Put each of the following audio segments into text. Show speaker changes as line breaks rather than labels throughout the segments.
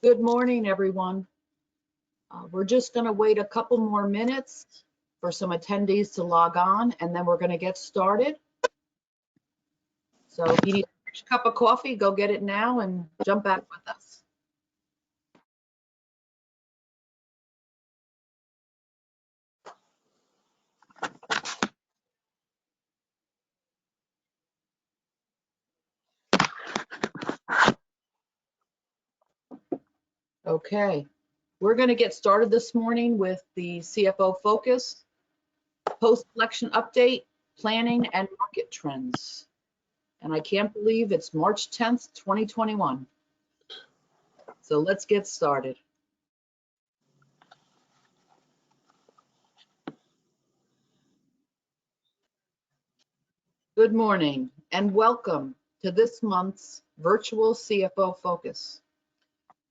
Good morning, everyone. We're just going to wait a couple more minutes for some attendees to log on, and then we're going to get started. So if you need a cup of coffee, go get it now and jump back with us. Okay, we're going to get started this morning with the CFO Focus, post-election update, planning, and market trends. And I can't believe it's March 10th, 2021. So let's get started. Good morning and welcome to this month's virtual CFO Focus.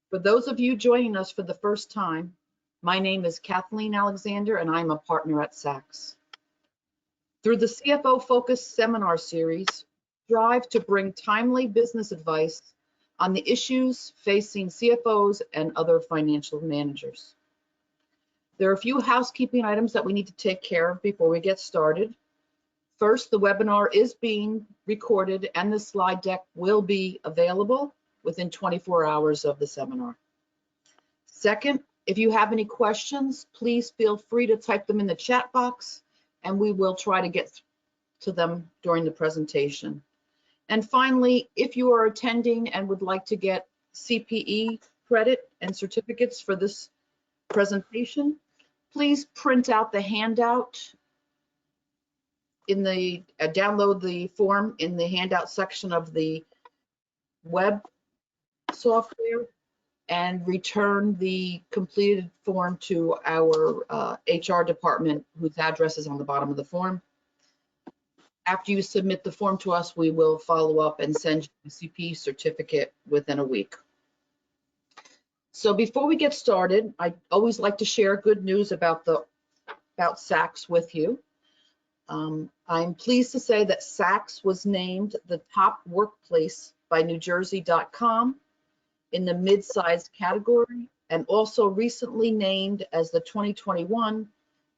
For those of you joining us for the first time, my name is Kathleen Alexander and I'm a partner at Sachs. Through the CFO Focus seminar series, we strive to bring timely business advice on the issues facing CFOs and other financial managers. There are a few housekeeping items that we need to take care of before we get started. First, the webinar is being recorded and the slide deck will be available within 24 hours of the seminar. Second, if you have any questions, please feel free to type them in the chat box and we will try to get to them during the presentation. And finally, if you are attending and would like to get CPE credit and certificates for this presentation, please print out the handout in the download the form in the handout section of the web software and return the completed form to our HR department, whose address is on the bottom of the form. After you submit the form to us, we will follow up and send you a CPE certificate within a week. So before we get started, I always like to share good news about Sachs with you. I'm pleased to say that Sachs was named the top workplace by NewJersey.com in the mid-sized category and also recently named as the 2021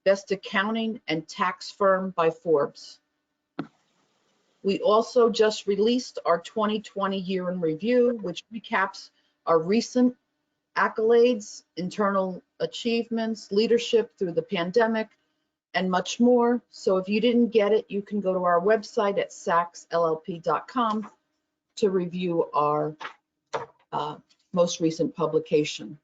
Best Accounting and Tax Firm by Forbes. We also just released our 2020 year in review, which recaps our recent accolades, internal achievements, leadership through the pandemic, and much more. So if you didn't get it, you can go to our website at sacsllp.com to review our most recent publication.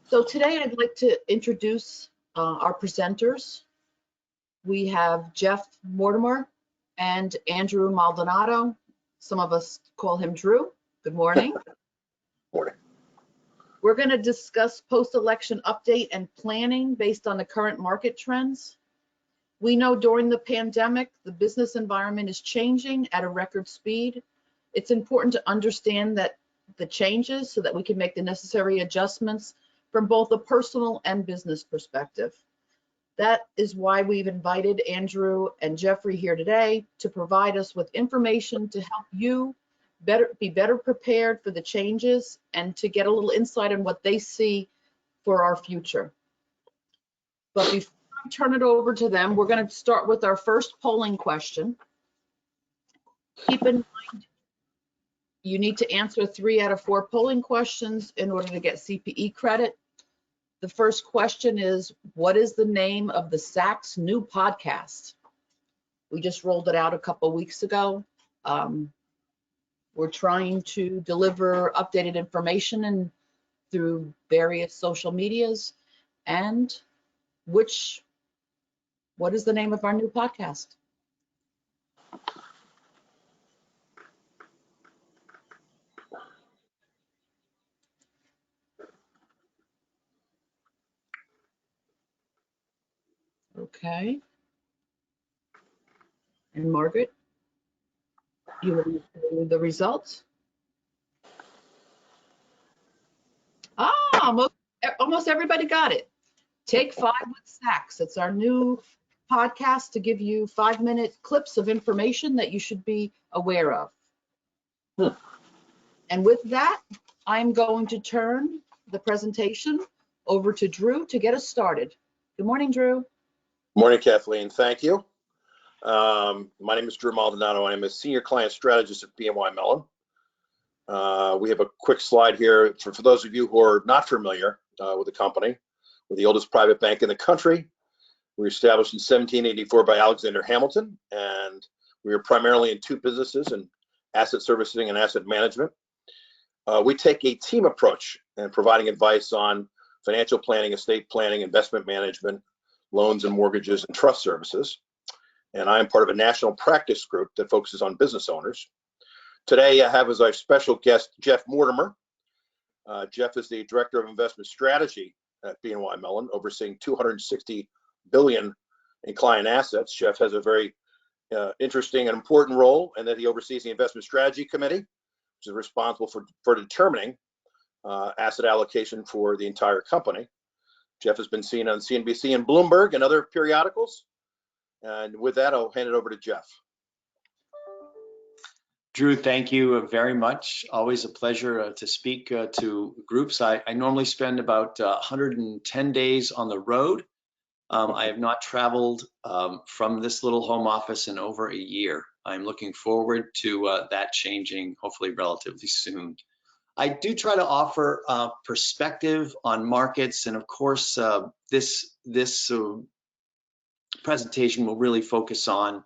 So today I'd like to introduce our presenters. We have Jeff Mortimer and Andrew Maldonado. Some of us call him Drew. Good morning.
Morning.
We're going to discuss post-election update and planning based on the current market trends. We know during the pandemic, the business environment is changing at a record speed. It's important to understand that the changes so that we can make the necessary adjustments from both a personal and business perspective. That is why we've invited Andrew and Jeffrey here today to provide us with information to help you be better prepared for the changes and to get a little insight on what they see for our future. But before I turn it over to them, we're going to start with our first polling question. Keep in mind, you need to answer 3 out of 4 polling questions in order to get CPE credit. The first question is, what is the name of the Sachs new podcast? We just rolled it out a couple weeks ago. We're trying to deliver updated information and through various social medias. And what is the name of our new podcast? Okay. And Margaret, you want to do the results? Almost everybody got it. Take 5 with Sachs. It's our new podcast to give you 5-minute clips of information that you should be aware of. And with that, I'm going to turn the presentation over to Drew to get us started. Good morning, Drew.
Morning, Kathleen. Thank you. My name is Drew Maldonado. I'm a senior client strategist at BNY Mellon. We have a quick slide here for those of you who are not familiar with the company. We're the oldest private bank in the country. We were established in 1784 by Alexander Hamilton, and we are primarily in two businesses, in asset servicing and asset management. We take a team approach in providing advice on financial planning, estate planning, investment management, loans and mortgages, and trust services. And I am part of a national practice group that focuses on business owners. Today, I have as our special guest, Jeff Mortimer. Jeff is the Director of Investment Strategy at BNY Mellon, overseeing $260 billion in client assets. Jeff has a very interesting and important role in that he oversees the Investment Strategy Committee, which is responsible for determining asset allocation for the entire company. Jeff has been seen on CNBC and Bloomberg and other periodicals. And with that, I'll hand it over to Jeff.
Drew, thank you very much. Always a pleasure to speak to groups. I normally spend about 110 days on the road. I have not traveled from this little home office in over a year. I'm looking forward to that changing, hopefully relatively soon. I do try to offer perspective on markets, and of course, this presentation will really focus on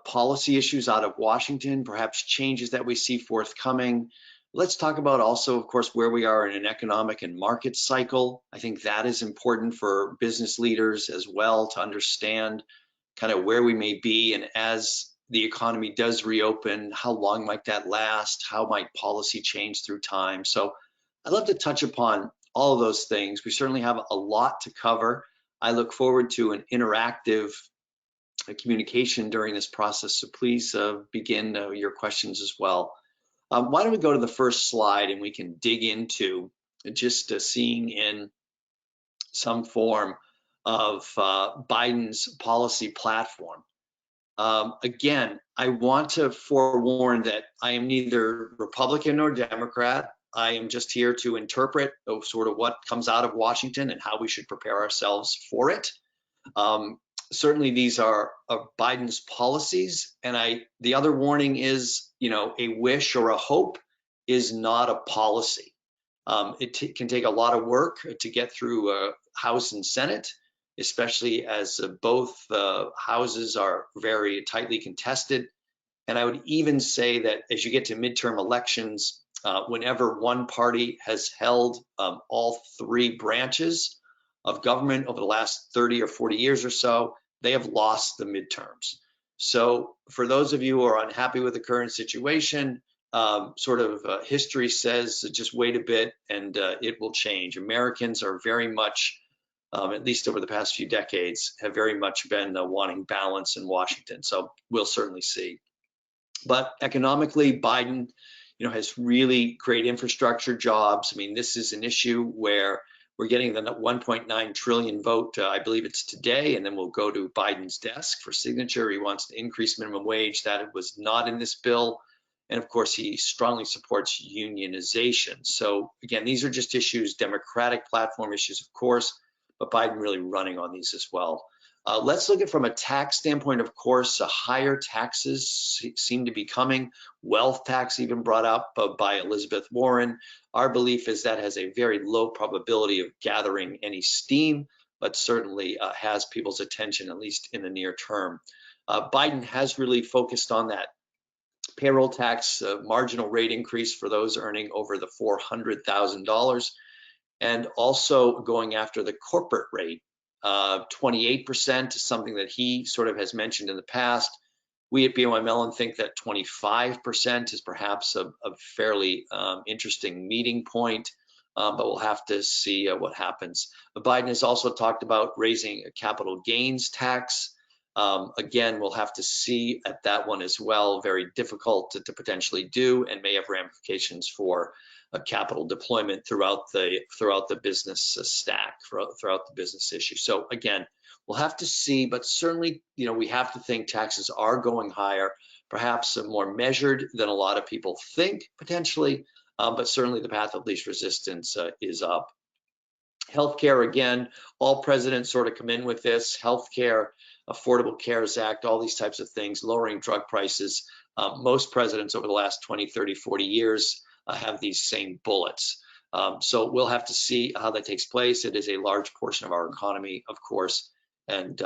policy issues out of Washington, perhaps changes that we see forthcoming. Let's talk about also, of course, where we are in an economic and market cycle. I think that is important for business leaders as well to understand kind of where we may be, and as the economy does reopen, how long might that last? How might policy change through time? So I'd love to touch upon all of those things. We certainly have a lot to cover. I look forward to an interactive communication during this process, so please begin your questions as well. Why don't we go to the first slide and we can dig into just seeing in some form of Biden's policy platform. Again, I want to forewarn that I am neither Republican nor Democrat. I am just here to interpret sort of what comes out of Washington and how we should prepare ourselves for it. Certainly these are Biden's policies, and the other warning is, a wish or a hope is not a policy. It can take a lot of work to get through House and Senate, especially as both houses are very tightly contested. And I would even say that as you get to midterm elections, whenever one party has held all three branches of government over the last 30 or 40 years or so, they have lost the midterms. So for those of you who are unhappy with the current situation, history says just wait a bit and it will change. Americans are very much, at least over the past few decades, have very much been wanting balance in Washington. So we'll certainly see. But economically, Biden, has really great infrastructure, jobs. I mean, this is an issue where we're getting the 1.9 trillion vote, I believe it's today, and then we'll go to Biden's desk for signature. He wants to increase minimum wage. That was not in this bill. And of course, he strongly supports unionization. So again, these are just issues, Democratic platform issues, of course, but Biden really running on these as well. Let's look at from a tax standpoint. Of course, higher taxes seem to be coming. Wealth tax even brought up by Elizabeth Warren. Our belief is that has a very low probability of gathering any steam, but certainly has people's attention, at least in the near term. Biden has really focused on that payroll tax marginal rate increase for those earning over the $400,000, and also going after the corporate rate. 28% is something that he sort of has mentioned in the past. We at BNY Mellon think that 25% is perhaps a fairly interesting meeting point, but we'll have to see what happens. Biden has also talked about raising a capital gains tax. Again, we'll have to see at that one as well. Very difficult to potentially do, and may have ramifications for capital deployment throughout the business stack, throughout the business issue. So again, we'll have to see, but certainly, we have to think taxes are going higher, perhaps more measured than a lot of people think potentially, but certainly the path of least resistance is up. Healthcare, again, all presidents sort of come in with this. Healthcare, Affordable Cares Act, all these types of things, lowering drug prices. Most presidents over the last 20, 30, 40 years have these same bullets. So we'll have to see how that takes place. It is a large portion of our economy, of course, and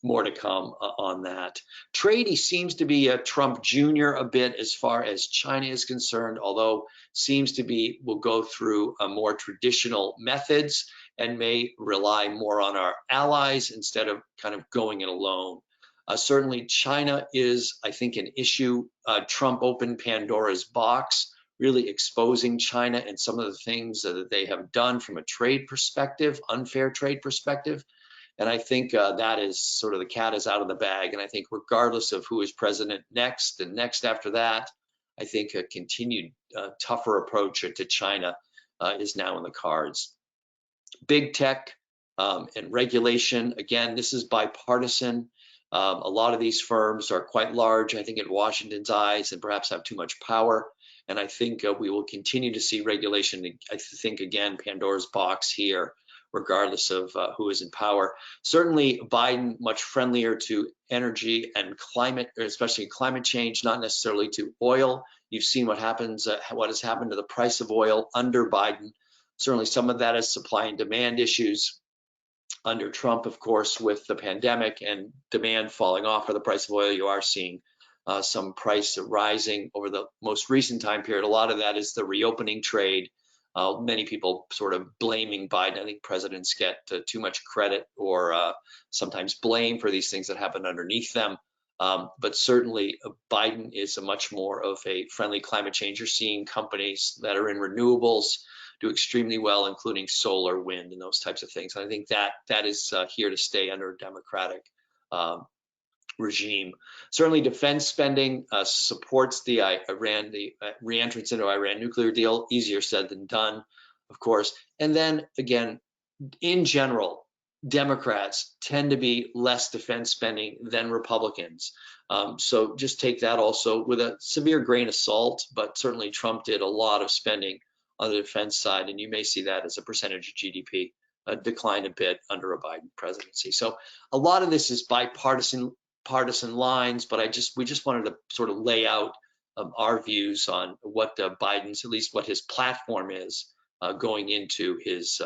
more to come on that. Trade, he seems to be a Trump Jr. a bit as far as China is concerned, although seems to be will go through more traditional methods and may rely more on our allies instead of kind of going it alone. Certainly China is, I think, an issue. Trump opened Pandora's box, really exposing China and some of the things that they have done from a trade perspective, unfair trade perspective. And I think that is sort of the cat is out of the bag. And I think regardless of who is president next and next after that, I think a continued tougher approach to China is now in the cards. Big tech and regulation, again, this is bipartisan. A lot of these firms are quite large, I think, in Washington's eyes, and perhaps have too much power. And I think we will continue to see regulation. I think, again, Pandora's box here, regardless of who is in power. Certainly Biden much friendlier to energy and climate, especially climate change, not necessarily to oil. You've seen what happens, what has happened to the price of oil under Biden. Certainly some of that is supply and demand issues. Under Trump, of course, with the pandemic and demand falling off for the price of oil, you are seeing some price rising over the most recent time period. A lot of that is the reopening trade. Many people sort of blaming Biden. I think presidents get too much credit or sometimes blame for these things that happen underneath them. But certainly Biden is a much more of a friendly climate change. You're seeing companies that are in renewables do extremely well, including solar, wind, and those types of things. And I think that is here to stay under a Democratic regime. Certainly defense spending supports the Iran, the re-entrance into Iran nuclear deal. Easier said than done, of course. And then again, in general, Democrats tend to be less defense spending than Republicans. So just take that also with a severe grain of salt, but certainly Trump did a lot of spending on the defense side, and you may see that as a percentage of GDP decline a bit under a Biden presidency. So a lot of this is bipartisan lines, but we just wanted to sort of lay out our views on what Biden's, at least what his platform is going into his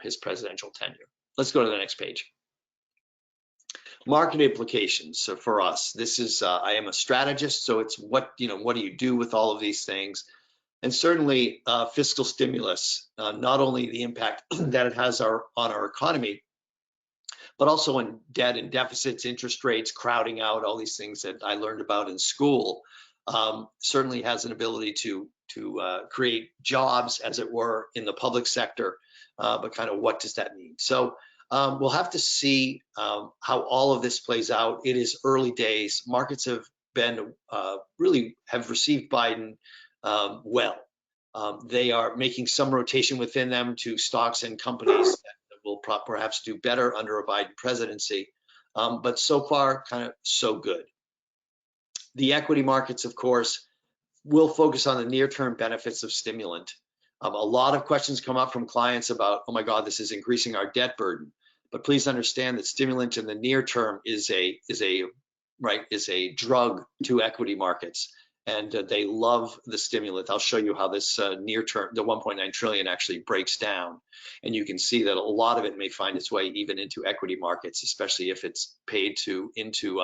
his presidential tenure. Let's go to the next page. Market implications. So for us, this is I am a strategist, so it's what do you do with all of these things? And certainly fiscal stimulus, not only the impact that it has on our economy, but also on debt and deficits, interest rates, crowding out, all these things that I learned about in school, certainly has an ability to create jobs, as it were, in the public sector. But kind of what does that mean? So we'll have to see how all of this plays out. It is early days. Markets have been really have received Biden well. They are making some rotation within them to stocks and companies that will perhaps do better under a Biden presidency. But so far, kind of so good. The equity markets, of course, will focus on the near-term benefits of stimulant. A lot of questions come up from clients about, oh my God, this is increasing our debt burden. But please understand that stimulant in the near term is a drug to equity markets, and they love the stimulant. I'll show you how this near term, the 1.9 trillion actually breaks down, and you can see that a lot of it may find its way even into equity markets, especially if it's paid into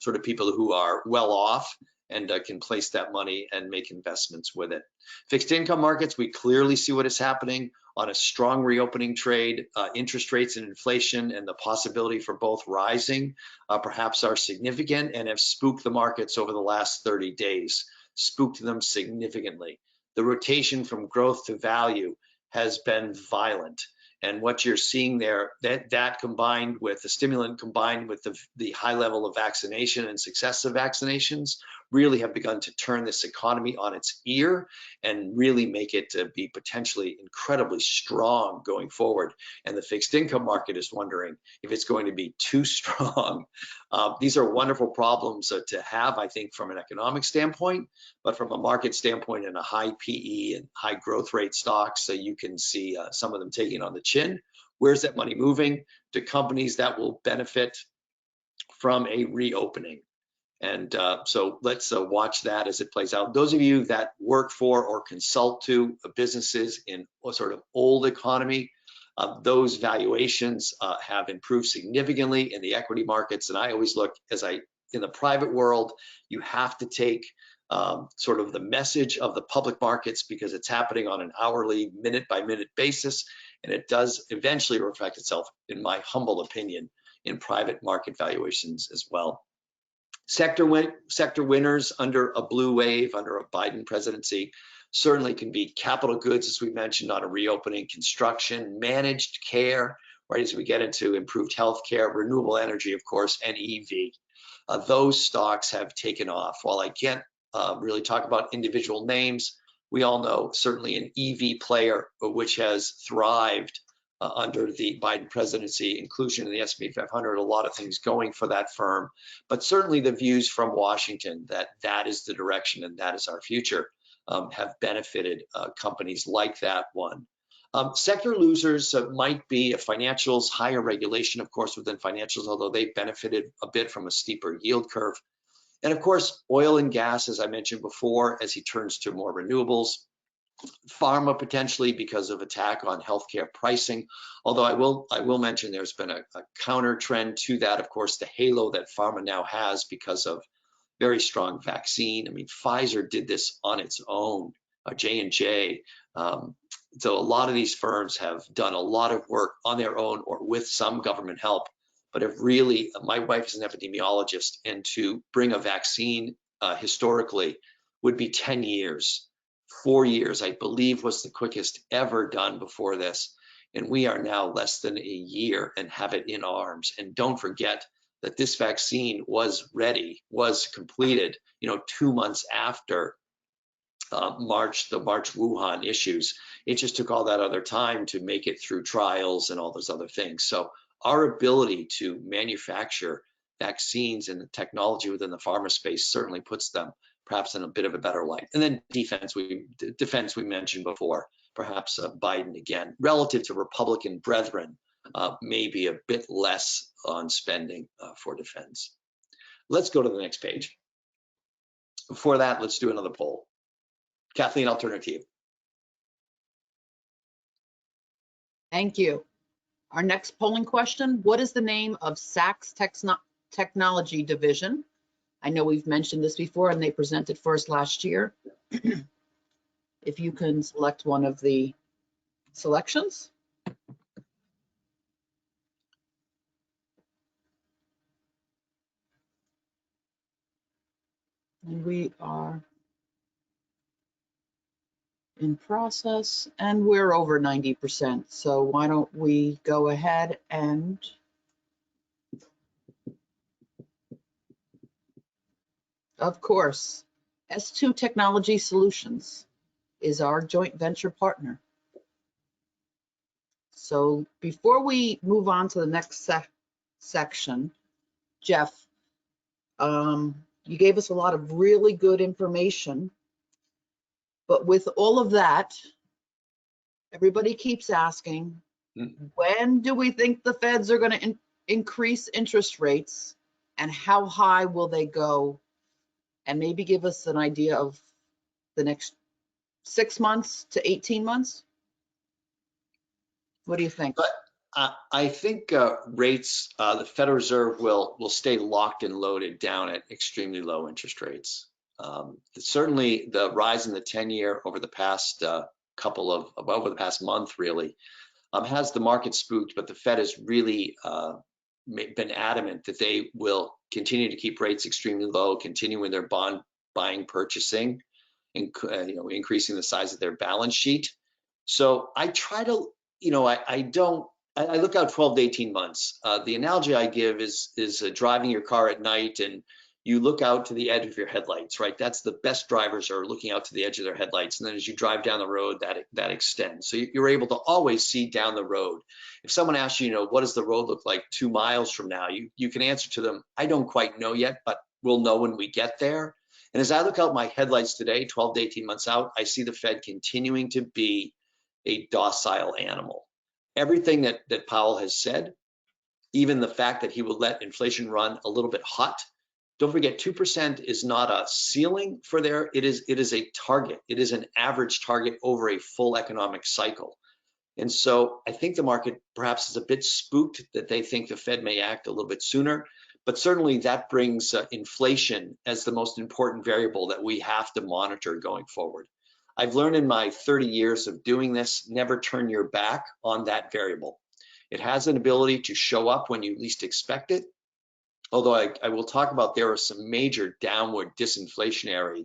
sort of people who are well off and can place that money and make investments with it. Fixed income markets, we clearly see what is happening on a strong reopening trade. Interest rates and inflation and the possibility for both rising perhaps are significant and have spooked the markets over the last 30 days, spooked them significantly. The rotation from growth to value has been violent. And what you're seeing there, that combined with the stimulant, combined with the high level of vaccination and success of vaccinations, really have begun to turn this economy on its ear and really make it to be potentially incredibly strong going forward. And the fixed income market is wondering if it's going to be too strong. These are wonderful problems to have, I think, from an economic standpoint, but from a market standpoint and a high PE and high growth rate stocks, so you can see some of them taking on the chin. Where's that money moving? To companies that will benefit from a reopening. And so let's watch that as it plays out. Those of you that work for or consult to businesses in a sort of old economy, those valuations have improved significantly in the equity markets. And I always look, in the private world, you have to take sort of the message of the public markets because it's happening on an hourly, minute by minute basis. And it does eventually reflect itself, in my humble opinion, in private market valuations as well. Sector winners under a blue wave, under a Biden presidency, certainly can be capital goods, as we mentioned, on a reopening, construction, managed care, right, as we get into improved healthcare, renewable energy, of course, and EV. Those stocks have taken off. While I can't really talk about individual names, we all know certainly an EV player which has thrived under the Biden presidency, inclusion in the S&P 500, a lot of things going for that firm, but certainly the views from Washington that that is the direction and that is our future have benefited companies like that one. Sector losers might be financials, higher regulation, of course, within financials, although they benefited a bit from a steeper yield curve. And of course, oil and gas, as I mentioned before, as he turns to more renewables. Pharma potentially because of attack on healthcare pricing, although I will mention there's been a counter trend to that, of course, the halo that pharma now has because of very strong vaccine. I mean, Pfizer did this on its own, J&J. So a lot of these firms have done a lot of work on their own or with some government help, but have really, my wife is an epidemiologist, and to bring a vaccine historically would be 10 years. 4 years, I believe, was the quickest ever done before this. And we are now less than a year and have it in arms. And don't forget that this vaccine was ready, was completed, 2 months after the March Wuhan issues. It just took all that other time to make it through trials and all those other things. So our ability to manufacture vaccines and the technology within the pharma space certainly puts them perhaps in a bit of a better light. And then defense we mentioned before, perhaps Biden again, relative to Republican brethren, maybe a bit less on spending for defense. Let's go to the next page. Before that, let's do another poll. Kathleen, I'll turn it to you.
Thank you. Our next polling question, what is the name of Saks Technology Division? I know we've mentioned this before and they presented for us last year. If you can select one of the selections. And we are in process and we're over 90%. So why don't we go ahead and of course, S2 Technology Solutions is our joint venture partner. So before we move on to the next section, Jeff, you gave us a lot of really good information, but with all of that, everybody keeps asking, when do we think the feds are going to increase interest rates and how high will they go? And maybe give us an idea of the next 6 months to 18 months. What do you think?
But I think rates, the Federal Reserve will stay locked and loaded down at extremely low interest rates. Certainly the rise in the 10-year over the past over the past month really has the market spooked, but the Fed has really been adamant that they will continue to keep rates extremely low, continuing their bond buying, purchasing, and increasing the size of their balance sheet. So I try to, I look out 12 to 18 months. The analogy I give is driving your car at night and you look out to the edge of your headlights, right? That's the best drivers are looking out to the edge of their headlights. And then as you drive down the road, that extends. So you're able to always see down the road. If someone asks you, what does the road look like 2 miles from now? You can answer to them, I don't quite know yet, but we'll know when we get there. And as I look out my headlights today, 12 to 18 months out, I see the Fed continuing to be a docile animal. Everything that Powell has said, even the fact that he will let inflation run a little bit hot. Don't forget, 2% is not a ceiling for there. It is a target. It is an average target over a full economic cycle. And so I think the market perhaps is a bit spooked that they think the Fed may act a little bit sooner, but certainly that brings inflation as the most important variable that we have to monitor going forward. I've learned in my 30 years of doing this, never turn your back on that variable. It has an ability to show up when you least expect it. Although I will talk about there are some major downward disinflationary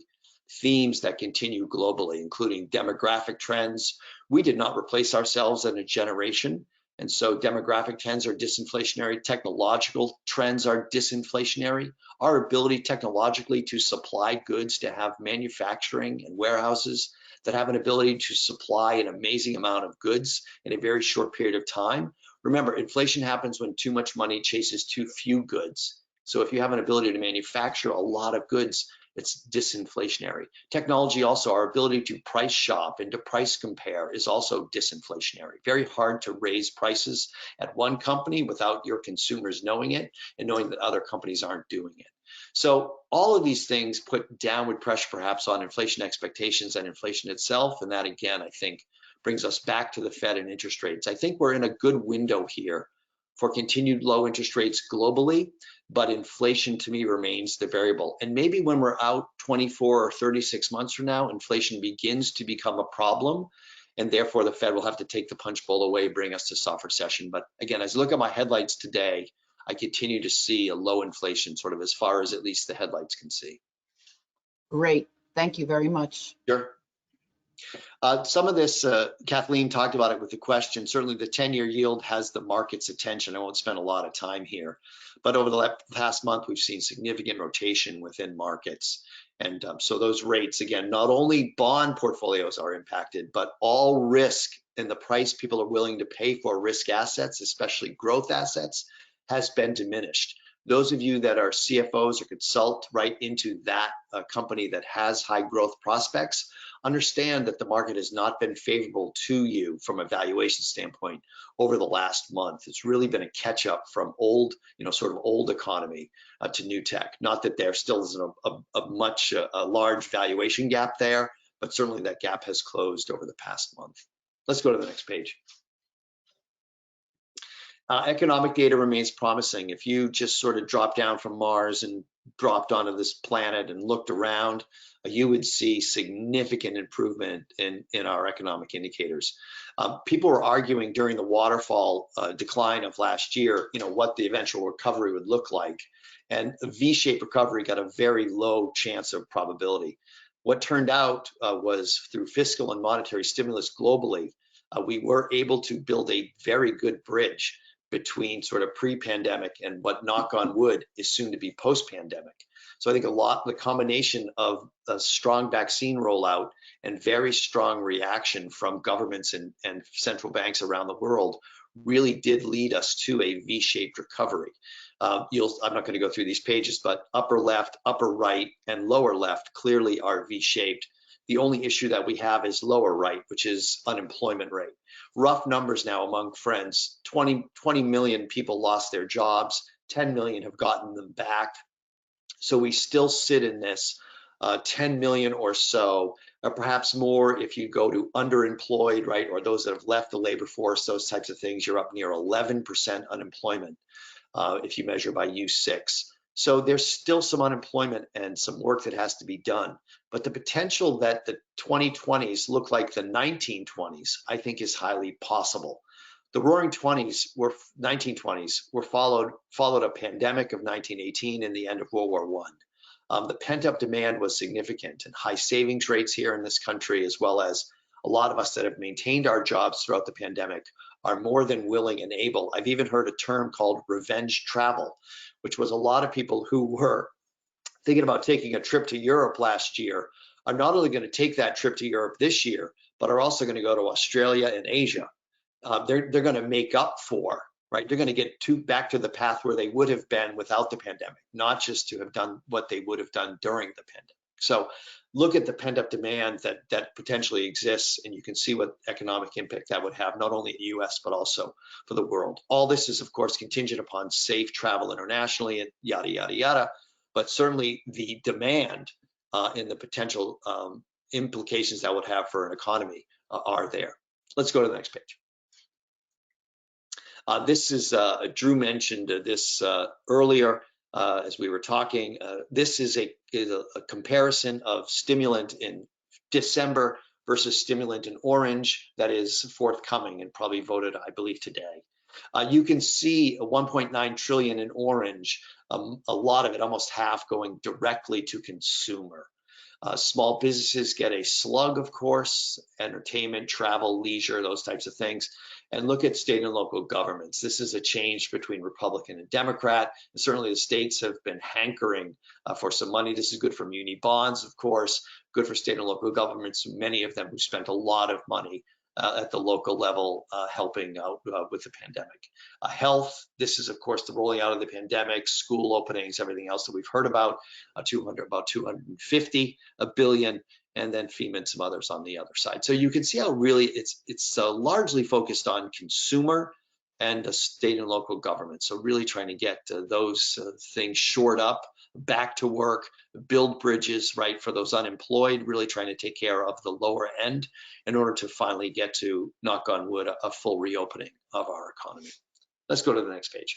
themes that continue globally, including demographic trends. We did not replace ourselves in a generation, and so demographic trends are disinflationary. Technological trends are disinflationary. Our ability technologically to supply goods, to have manufacturing and warehouses that have an ability to supply an amazing amount of goods in a very short period of time. Remember, inflation happens when too much money chases too few goods. So if you have an ability to manufacture a lot of goods, it's disinflationary. Technology also, our ability to price shop and to price compare is also disinflationary. Very hard to raise prices at one company without your consumers knowing it and knowing that other companies aren't doing it. So all of these things put downward pressure perhaps on inflation expectations and inflation itself. And that again, I think, brings us back to the Fed and interest rates. I think we're in a good window here for continued low interest rates globally, but inflation to me remains the variable. And maybe when we're out 24 or 36 months from now, inflation begins to become a problem, and therefore the Fed will have to take the punch bowl away, bring us to soft recession. But again, as I look at my headlights today, I continue to see a low inflation, sort of as far as at least the headlights can see.
Great. Thank you very much.
Sure. Some of this, Kathleen talked about it with the question. Certainly the 10-year yield has the market's attention. I won't spend a lot of time here, but over the past month, we've seen significant rotation within markets. And so those rates, again, not only bond portfolios are impacted, but all risk and the price people are willing to pay for risk assets, especially growth assets, has been diminished. Those of you that are CFOs or consult right into that company that has high growth prospects, understand that the market has not been favorable to you from a valuation standpoint over the last month. It's really been a catch up from old, sort of old economy to new tech. Not that there still isn't a large valuation gap there, but certainly that gap has closed over the past month. Let's go to the next page. Economic data remains promising. If you just sort of dropped down from Mars and dropped onto this planet and looked around, you would see significant improvement in our economic indicators. People were arguing during the waterfall decline of last year, what the eventual recovery would look like. And a V-shaped recovery got a very low chance of probability. What turned out was through fiscal and monetary stimulus globally, we were able to build a very good bridge between sort of pre-pandemic and what, knock on wood, is soon to be post-pandemic. So I think the combination of a strong vaccine rollout and very strong reaction from governments and central banks around the world really did lead us to a V-shaped recovery. I'm not going to go through these pages, but upper left, upper right, and lower left clearly are V-shaped. The only issue that we have is lower right, which is unemployment rate. Rough numbers now among friends, 20 million people lost their jobs, 10 million have gotten them back. So we still sit in this 10 million or so, or perhaps more if you go to underemployed, right, or those that have left the labor force, those types of things, you're up near 11% unemployment if you measure by U6. So there's still some unemployment and some work that has to be done. But the potential that the 2020s look like the 1920s, I think, is highly possible. The Roaring 1920s were followed a pandemic of 1918 and the end of World War I. The pent-up demand was significant, and high savings rates here in this country, as well as a lot of us that have maintained our jobs throughout the pandemic, are more than willing and able. I've even heard a term called revenge travel, which was a lot of people who were thinking about taking a trip to Europe last year are not only going to take that trip to Europe this year, but are also going to go to Australia and Asia. They're going to make up for, right? They're going to get back to the path where they would have been without the pandemic, not just to have done what they would have done during the pandemic. So look at the pent-up demand that potentially exists, and you can see what economic impact that would have, not only in the US, but also for the world. All this is, of course, contingent upon safe travel internationally and yada, yada, yada. But certainly the demand and the potential implications that would have for an economy are there. Let's go to the next page. This is, Drew mentioned this earlier as we were talking. This is a comparison of stimulant in December versus stimulant in orange that is forthcoming and probably voted, I believe, today. You can see a 1.9 trillion in orange, a lot of it, almost half, going directly to consumer. Small businesses get a slug, of course, entertainment, travel, leisure, those types of things. And look at state and local governments. This is a change between Republican and Democrat. And certainly the states have been hankering for some money. This is good for muni bonds, of course, good for state and local governments, many of them who spent a lot of money at the local level helping out with the pandemic. Health, this is, of course, the rolling out of the pandemic, school openings, everything else that we've heard about, about 250 billion, and then FEMA and some others on the other side. So you can see how really it's largely focused on consumer and the state and local government. So really trying to get those things shored up, back to work, build bridges, right, for those unemployed, really trying to take care of the lower end in order to finally get to, knock on wood, a full reopening of our economy. Let's go to the next page.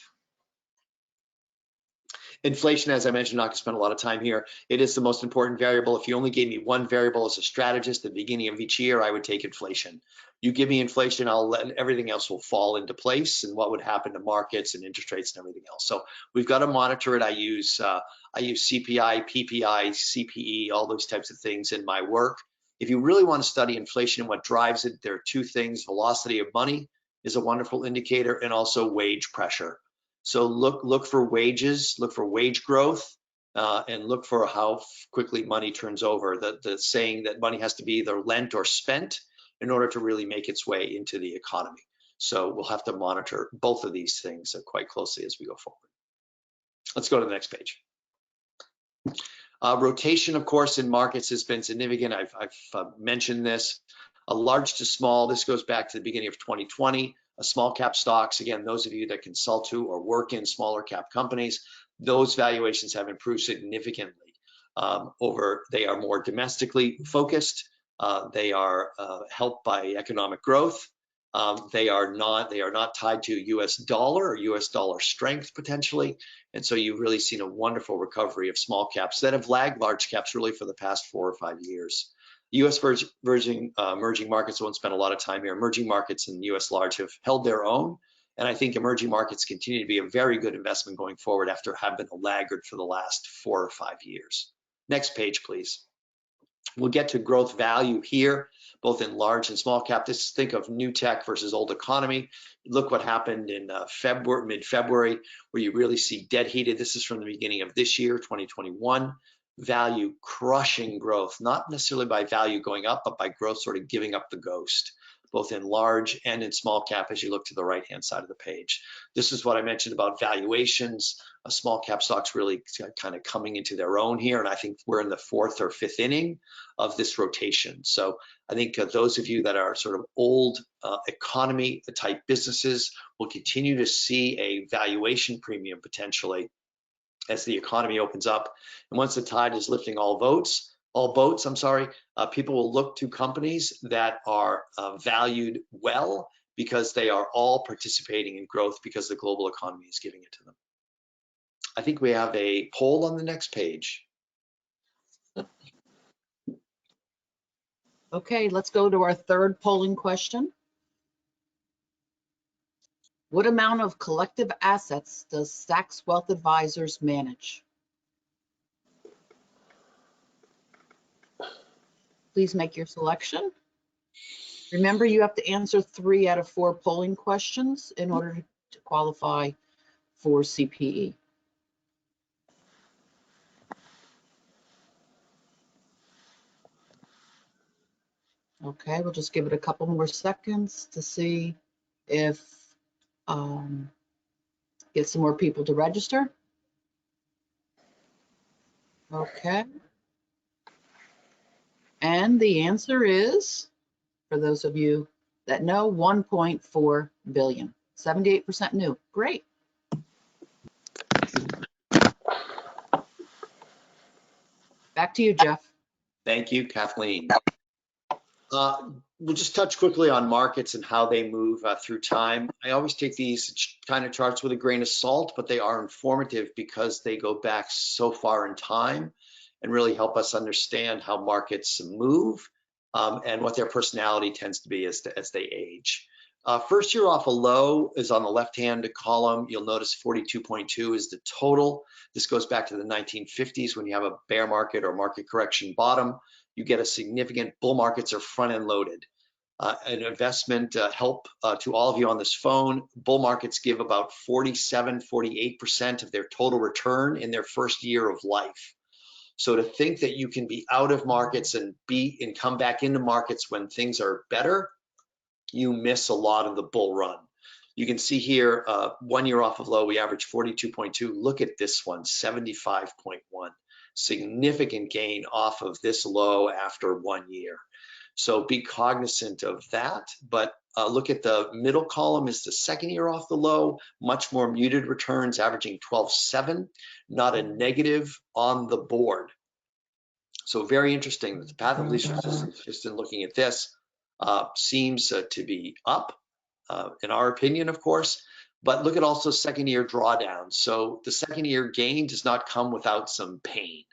Inflation, as I mentioned, not going to spend a lot of time here. It is the most important variable. If you only gave me one variable as a strategist at the beginning of each year, I would take inflation. You give me inflation, everything else will fall into place, and what would happen to markets and interest rates and everything else. So we've got to monitor it. I use CPI, PPI, CPE, all those types of things in my work. If you really want to study inflation and what drives it, there are two things. Velocity of money is a wonderful indicator, and also wage pressure. So look for wages, look for wage growth, and look for how quickly money turns over. The saying that money has to be either lent or spent in order to really make its way into the economy. So we'll have to monitor both of these things quite closely as we go forward. Let's go to the next page. Rotation, of course, in markets has been significant. I've mentioned this. A large to small, this goes back to the beginning of 2020. Small cap stocks, again, those of you that consult to or work in smaller cap companies, those valuations have improved significantly. They are more domestically focused. They are helped by economic growth. They are not tied to US dollar or US dollar strength potentially. And so you've really seen a wonderful recovery of small caps that have lagged large caps really for the past 4 or 5 years. US emerging markets, I won't spend a lot of time here. Emerging markets and US large have held their own. And I think emerging markets continue to be a very good investment going forward after having been a laggard for the last 4 or 5 years. Next page, please. We'll get to growth value here, both in large and small cap. Think of new tech versus old economy. Look what happened in mid-February, where you really see dead heated. This is from the beginning of this year, 2021. Value crushing growth, not necessarily by value going up, but by growth sort of giving up the ghost, both in large and in small cap as you look to the right-hand side of the page. This is what I mentioned about valuations. Small cap stocks really kind of coming into their own here, and I think we're in the 4th or 5th inning of this rotation. So I think those of you that are sort of old economy type businesses will continue to see a valuation premium potentially as the economy opens up. And once the tide is lifting all boats, people will look to companies that are valued well because they are all participating in growth because the global economy is giving it to them. I think we have a poll on the next page.
Okay, let's go to our third polling question. What amount of collective assets does Sachs Wealth Advisors manage? Please make your selection. Remember, you have to answer 3 out of 4 polling questions in order to qualify for CPE. Okay, we'll just give it a couple more seconds to see if get some more people to register. Okay. And the answer is, for those of you that know, 1.4 billion, 78% new. Great. Back to you, Jeff.
Thank you, Kathleen. We'll just touch quickly on markets and how they move through time. I always take these kind of charts with a grain of salt, but they are informative because they go back so far in time and really help us understand how markets move and what their personality tends to be as they age. First year off a low is on the left-hand column. You'll notice 42.2 is the total. This goes back to the 1950s when you have a bear market or market correction bottom. You get a significant bull markets are front-end loaded. An investment help to all of you on this phone. Bull markets give about 47, 48% of their total return in their first year of life. So to think that you can be out of markets and come back into markets when things are better, you miss a lot of the bull run. You can see here, 1 year off of low, we averaged 42.2. Look at this one, 75.1. Significant gain off of this low after 1 year. So be cognizant of that, but look at the middle column is the second year off the low, much more muted returns, averaging 12.7, not a negative on the board. So very interesting that the path of least resistance, just in looking at this, seems to be up, in our opinion, of course. But look at also second year drawdowns. So the second year gain does not come without some pain.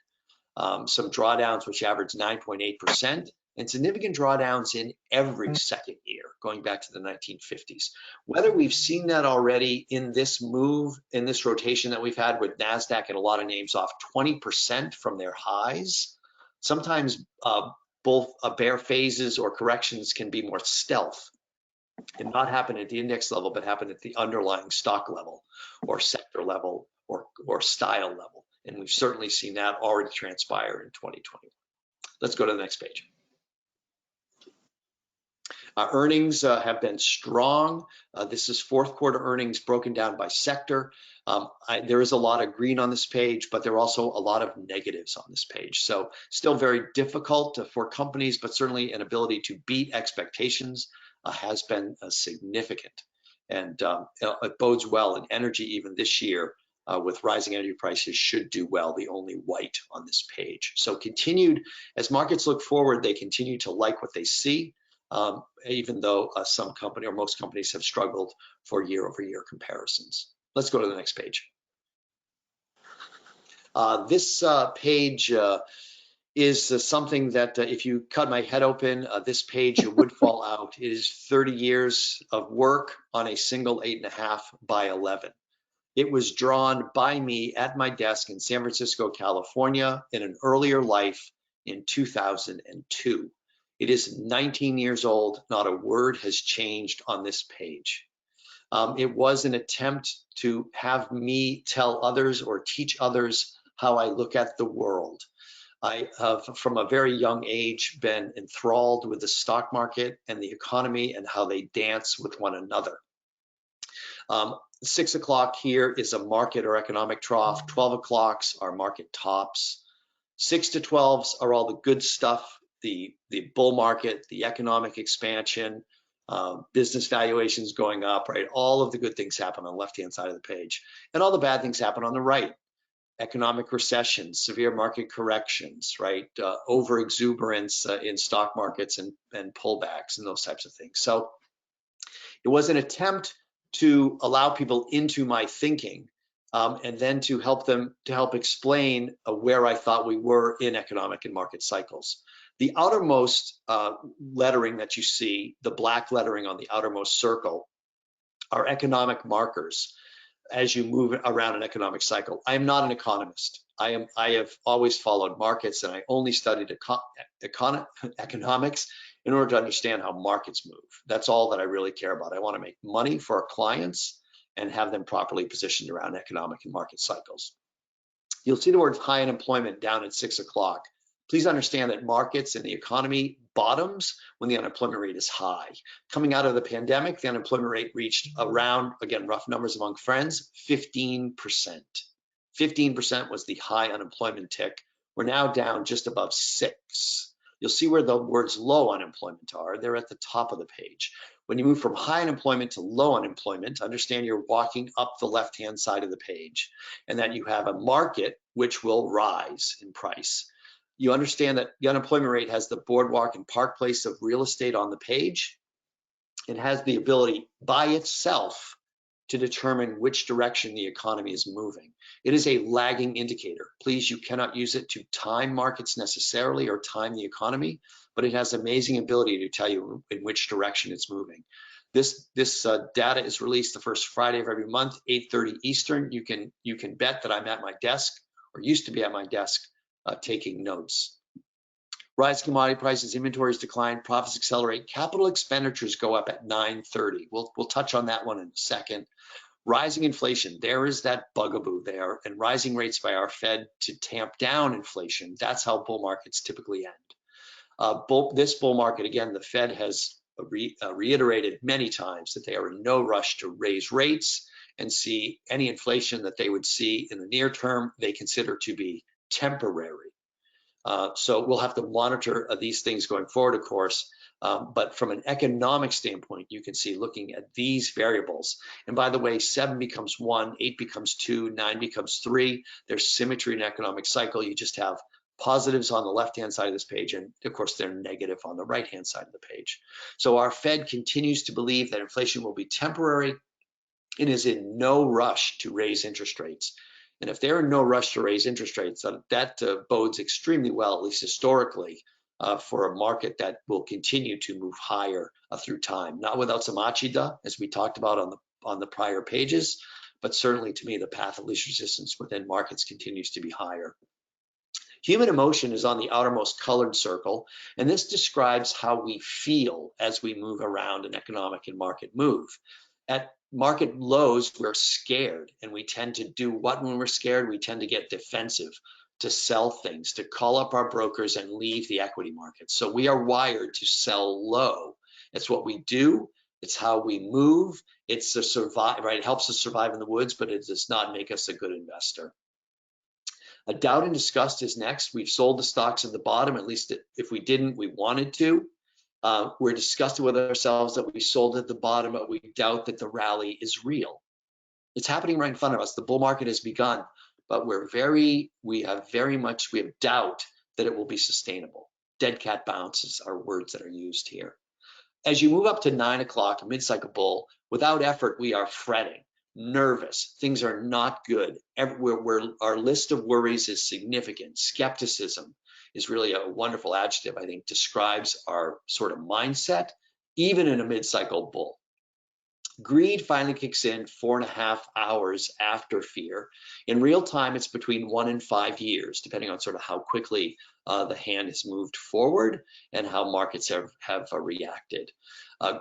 Some drawdowns which average 9.8% and significant drawdowns in every second year, going back to the 1950s. Whether we've seen that already in this move, in this rotation that we've had with NASDAQ and a lot of names off 20% from their highs, sometimes both bear phases or corrections can be more stealth and not happen at the index level, but happen at the underlying stock level or sector level or style level. And we've certainly seen that already transpire in 2021. Let's go to the next page. Earnings have been strong. This is fourth quarter earnings broken down by sector. There is a lot of green on this page, but there are also a lot of negatives on this page. So still very difficult for companies, but certainly an ability to beat expectations has been significant. And it bodes well in energy even this year with rising energy prices should do well, the only white on this page. So continued, as markets look forward, they continue to like what they see. Even though some company or most companies have struggled for year-over-year comparisons. Let's go to the next page. This page is something that if you cut my head open, this page would fall out. It is 30 years of work on a single 8.5 by 11. It was drawn by me at my desk in San Francisco, California in an earlier life in 2002. It is 19 years old. Not a word has changed on this page. It was an attempt to have me tell others or teach others how I look at the world. I have, from a very young age, been enthralled with the stock market and the economy and how they dance with one another. 6 o'clock here is a market or economic trough. 12 o'clocks are market tops. 6 to 12s are all the good stuff. The bull market, the economic expansion, business valuations going up, right? All of the good things happen on the left-hand side of the page. And all the bad things happen on the right. Economic recession, severe market corrections, right? Over exuberance in stock markets and pullbacks and those types of things. So it was an attempt to allow people into my thinking and then to help explain where I thought we were in economic and market cycles. The outermost lettering that you see, the black lettering on the outermost circle, are economic markers as you move around an economic cycle. I am not an economist. I have always followed markets, and I only studied economics in order to understand how markets move. That's all that I really care about. I want to make money for our clients and have them properly positioned around economic and market cycles. You'll see the word high unemployment down at 6 o'clock. Please understand that markets and the economy bottoms when the unemployment rate is high. Coming out of the pandemic, the unemployment rate reached around, again, rough numbers among friends, 15%. 15% was the high unemployment tick. We're now down just above 6. You'll see where the words low unemployment are. They're at the top of the page. When you move from high unemployment to low unemployment, understand you're walking up the left-hand side of the page, and that you have a market which will rise in price. You understand that the unemployment rate has the boardwalk and park place of real estate on the page. It has the ability by itself to determine which direction the economy is moving. It is a lagging indicator. Please, you cannot use it to time markets necessarily or time the economy, but it has amazing ability to tell you in which direction it's moving. This data is released the first Friday of every month, 8:30 Eastern. You can bet that I'm at my desk, or used to be at my desk, taking notes. Rise commodity prices, inventories decline, profits accelerate, capital expenditures go up at 9:30. We'll touch on that one in a second. Rising inflation, there is that bugaboo there, and rising rates by our Fed to tamp down inflation. That's how bull markets typically end. This bull market, again, the Fed has reiterated many times that they are in no rush to raise rates and see any inflation that they would see in the near term, they consider to be temporary. So we'll have to monitor these things going forward, of course. But from an economic standpoint, you can see looking at these variables. And by the way, 7 becomes 1, 8 becomes 2, 9 becomes 3. There's symmetry in economic cycle. You just have positives on the left-hand side of this page, and of course, they're negative on the right-hand side of the page. So our Fed continues to believe that inflation will be temporary and is in no rush to raise interest rates. And if they're in no rush to raise interest rates, that bodes extremely well, at least historically, for a market that will continue to move higher through time. Not without some achida, as we talked about on the prior pages, but certainly to me, the path of least resistance within markets continues to be higher. Human emotion is on the outermost colored circle, and this describes how we feel as we move around an economic and market move. At market lows, we're scared, and we tend to do what when we're scared? We tend to get defensive, to sell things, to call up our brokers and leave the equity market. So we are wired to sell low. It's what we do. It's how we move. It's to survive, right? It helps us survive in the woods, but it does not make us a good investor. A doubt and disgust is next. We've sold the stocks at the bottom, at least if we didn't, we wanted to. We're disgusted with ourselves that we sold at the bottom, but we doubt that the rally is real. It's happening right in front of us. The bull market has begun, but we have doubt that it will be sustainable. Dead cat bounces are words that are used here. As you move up to 9 o'clock, a mid-cycle bull, without effort, we are fretting, nervous. Things are not good. Our list of worries is significant. Skepticism is really a wonderful adjective, I think, describes our sort of mindset, even in a mid-cycle bull. Greed finally kicks in 4.5 hours after fear. In real time, it's between 1 and 5 years, depending on sort of how quickly the hand has moved forward and how markets have reacted.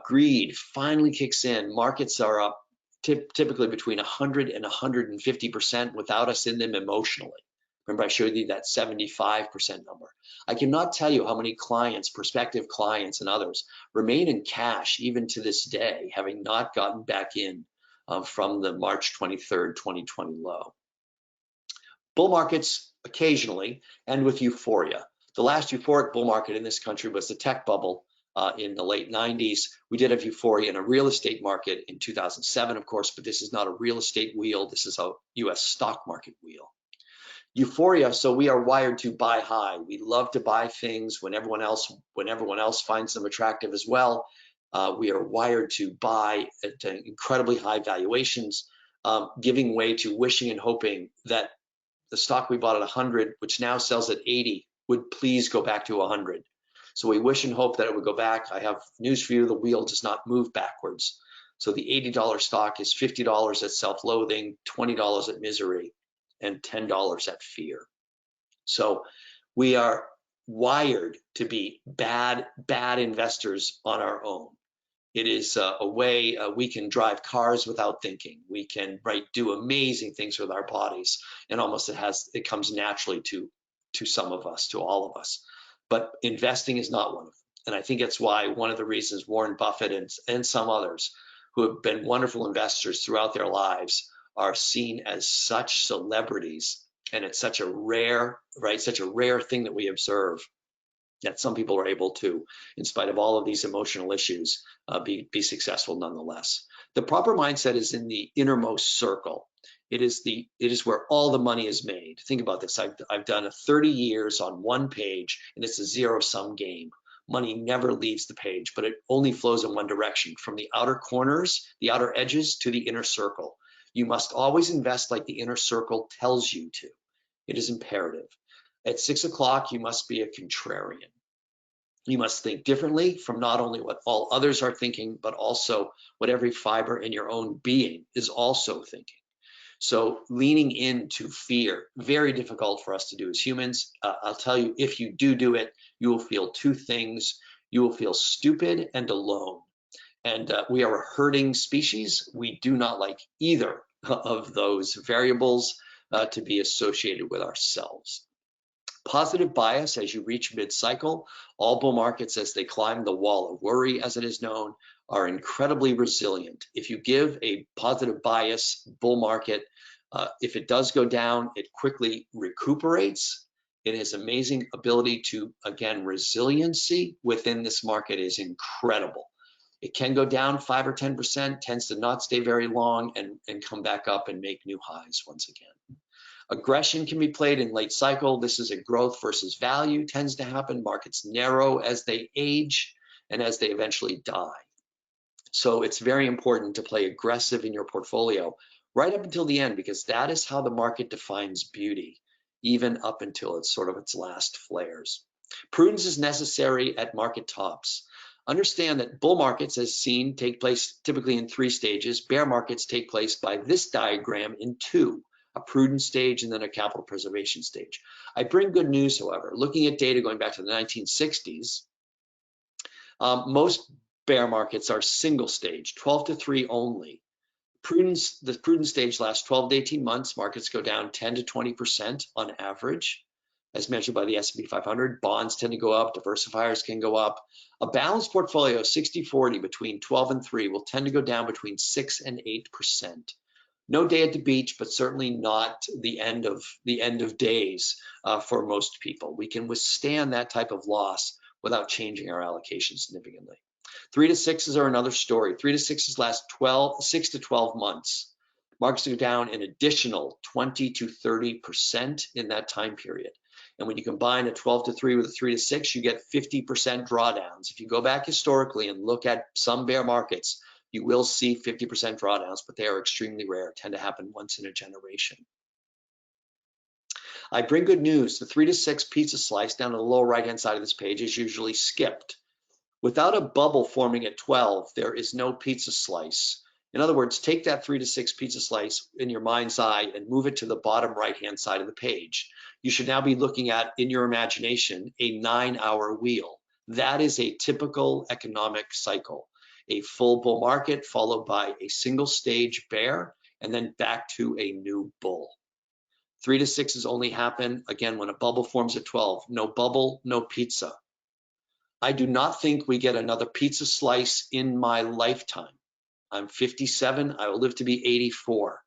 Greed finally kicks in. Markets are up typically between 100 and 150% without us in them emotionally. Remember, I showed you that 75% number. I cannot tell you how many clients, prospective clients and others, remain in cash even to this day, having not gotten back in from the March 23rd, 2020 low. Bull markets occasionally end with euphoria. The last euphoric bull market in this country was the tech bubble in the late 90s. We did have euphoria in a real estate market in 2007, of course, but this is not a real estate wheel. This is a US stock market wheel. Euphoria, so we are wired to buy high. We love to buy things when everyone else finds them attractive as well. We are wired to buy at incredibly high valuations, giving way to wishing and hoping that the stock we bought at 100, which now sells at 80, would please go back to 100. So we wish and hope that it would go back. I have news for you, the wheel does not move backwards. So the $80 stock is $50 at self-loathing, $20 at misery, and $10 at fear. So we are wired to be bad investors on our own. It is a way we can drive cars without thinking. We can do amazing things with our bodies, and almost it comes naturally to to some of us, to all of us. But investing is not one of them. And I think that's why one of the reasons Warren Buffett and some others who have been wonderful investors throughout their lives are seen as such celebrities. And it's such a rare, right, such a rare thing that we observe, that some people are able to, in spite of all of these emotional issues, be successful nonetheless. The proper mindset is in the innermost circle. It is where all the money is made. Think about this. I've done 30 years on one page, and it's a zero-sum game. Money never leaves the page, but it only flows in one direction, from the outer corners, the outer edges, to the inner circle. You must always invest like the inner circle tells you to. It is imperative. At 6 o'clock, you must be a contrarian. You must think differently from not only what all others are thinking, but also what every fiber in your own being is also thinking. So leaning into fear, very difficult for us to do as humans. I'll tell you, if you do it, you will feel two things. You will feel stupid and alone. And we are a herding species. We do not like either of those variables to be associated with ourselves. Positive bias as you reach mid-cycle. All bull markets, as they climb the wall of worry, as it is known, are incredibly resilient. If you give a positive bias bull market, if it does go down, it quickly recuperates. It has amazing ability to, again, resiliency within this market is incredible. It can go down 5 or 10%, tends to not stay very long, and come back up and make new highs once again. Aggression can be played in late cycle. This is a growth versus value tends to happen. Markets narrow as they age and as they eventually die. So it's very important to play aggressive in your portfolio right up until the end, because that is how the market defines beauty, even up until it's sort of its last flares. Prudence is necessary at market tops. Understand that bull markets, as seen, take place typically in 3 stages. Bear markets take place by this diagram in 2. A prudent stage and then a capital preservation stage. I bring good news, however. Looking at data going back to the 1960s, most bear markets are single stage, 12 to 3 only. The prudent stage lasts 12 to 18 months. Markets go down 10 to 20% on average, as measured by the S&P 500. Bonds tend to go up, diversifiers can go up. A balanced portfolio, 60-40 between 12 and 3, will tend to go down between 6 and 8%. No day at the beach, but certainly not the end of days for most people. We can withstand that type of loss without changing our allocation significantly. 3 to 6s are another story. 3 to 6s last 6 to 12 months. Markets go down an additional 20 to 30% in that time period. And when you combine a 12 to 3 with a 3 to 6, you get 50% drawdowns. If you go back historically and look at some bear markets, you will see 50% drawdowns, but they are extremely rare, tend to happen once in a generation. I bring good news. The 3 to 6 pizza slice down on the lower right-hand side of this page is usually skipped. Without a bubble forming at 12, there is no pizza slice. In other words, take that 3 to 6 pizza slice in your mind's eye and move it to the bottom right-hand side of the page. You should now be looking at, in your imagination, a 9-hour wheel. That is a typical economic cycle. A full bull market followed by a single stage bear, and then back to a new bull. 3 to 6s only happen, again, when a bubble forms at 12. No bubble, no pizza. I do not think we get another pizza slice in my lifetime. I'm 57, I will live to be 84.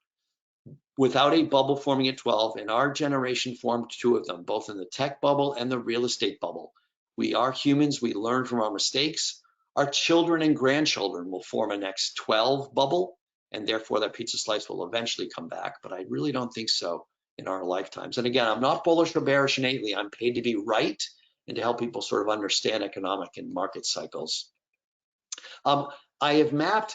Without a bubble forming at 12, and our generation formed 2 of them, both in the tech bubble and the real estate bubble. We are humans, we learn from our mistakes. Our children and grandchildren will form a next 12 bubble, and therefore that pizza slice will eventually come back, but I really don't think so in our lifetimes. And again, I'm not bullish or bearish innately. I'm paid to be right and to help people sort of understand economic and market cycles. I have mapped,